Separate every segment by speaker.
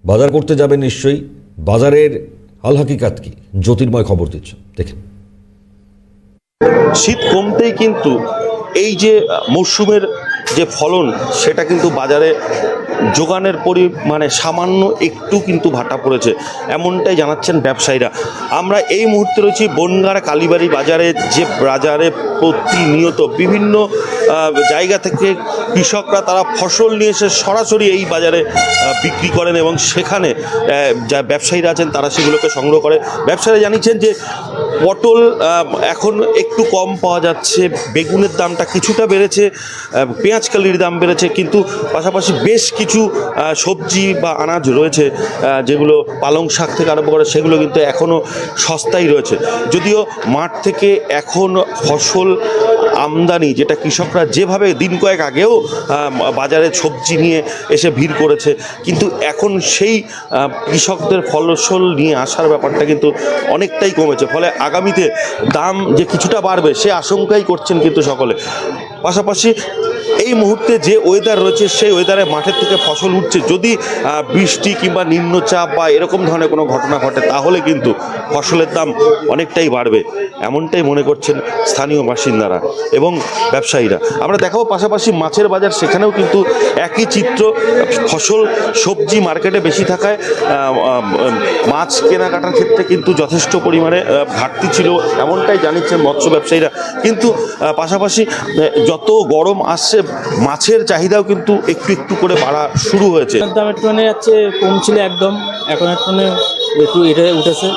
Speaker 1: বাজার করতে যাবেন নিশ্চয়ই। বাজারের হাল হাকিকাত কি, জ্যোতির্ময় খবর দিচ্ছে, দেখেন।
Speaker 2: শীত কমতেই কিন্তু এই যে মরশুমের যে ফলন সেটা কিন্তু বাজারে যোগানের পরিমাণে সামান্য একটু কিন্তু ভাটা পড়েছে, এমনটাই জানাচ্ছেন ব্যবসায়ীরা। আমরা এই মুহূর্তে রয়েছি বনগাঁ কালীবাড়ি বাজারে, যে বাজারে প্রতিনিয়ত বিভিন্ন জায়গা থেকে কৃষকরা তারা ফসল নিয়ে এসে সরাসরি এই বাজারে বিক্রি করেন এবং সেখানে যা ব্যবসায়ীরা আছেন তারা সেগুলোকে সংগ্রহ করে। ব্যবসায়ীরা জানিয়েছেন যে পটল এখন একটু কম পাওয়া যাচ্ছে, বেগুনের দামটা কিছুটা বেড়েছে, পেঁয়াজকালির দাম বেড়েছে, কিন্তু পাশাপাশি বেশ কিছু সবজি বা আনাজ রয়েছে যেগুলো পালং শাক থেকে আরম্ভ করে সেগুলো কিন্তু এখনও সস্তাই রয়েছে। যদিও মাঠ থেকে এখন ফসল আমদানি, যেটা কৃষকরা যেভাবে দিন কয়েক আগেও বাজারে সবজি নিয়ে এসে ভিড় করেছে, কিন্তু এখন সেই কৃষকদের ফসল নিয়ে আসার ব্যাপারটা কিন্তু অনেকটাই কমেছে। ফলে আগামীতে দাম যে কিছুটা বাড়বে সে আশঙ্কাই করছেন কিন্তু সকলে। পাশাপাশি এই মুহূর্তে যে ওয়েদার রয়েছে সেই ওয়েদারে মাঠের থেকে ফসল উঠছে, যদি বৃষ্টি কিংবা নিম্নচাপ বা এরকম ধরনের কোনো ঘটনা ঘটে তাহলে কিন্তু ফসলের দাম অনেকটাই বাড়বে, এমনটাই মনে করছেন স্থানীয় বাসিন্দারা এবং ব্যবসায়ীরা। আমরা দেখাবো পাশাপাশি মাছের বাজার, সেখানেও কিন্তু একই চিত্র। ফসল সবজি মার্কেটে বেশি থাকায় মাছ কেনাকাটার ক্ষেত্রে কিন্তু যথেষ্ট পরিমাণে ঘাটতি ছিল, এমনটাই জানিয়েছেন মৎস্য ব্যবসায়ীরা। কিন্তু পাশাপাশি যত গরম আসছে মাছের চাহিদাও কিন্তু একটু একটু করে বাড়া শুরু হয়েছে।
Speaker 3: দাম একটুখানি যাচ্ছে, কম ছিল একদম, এখন একটু এটা উঠেছে।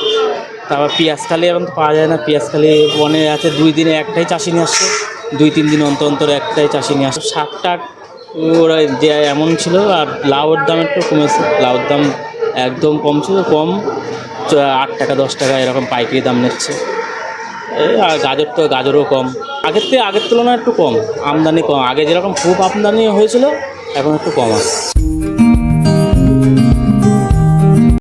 Speaker 3: তারপর পেঁয়াজকালি এখন তো পাওয়া যায় না, পেঁয়াজকালি বনে আছে, 2 দিনে একটাই চাষি নিয়ে আসছে, 2-3 দিন অন্তর অন্তর একটাই চাষি নিয়ে আসছে। শাক ওরা দেয় এমন ছিল। আর লাউয়ের দাম একটু কমেছে, লাউয়ের দাম একদম কম ছিল, কম 8 টাকা 10 টাকা এরকম পাইকারি দাম নিচ্ছে। আর গাজরও কম, আগের তুলনায় একটু কম আমদানি, কম। আগে যেরকম খুব আমদানি হয়েছিল এখন একটু কম আছে।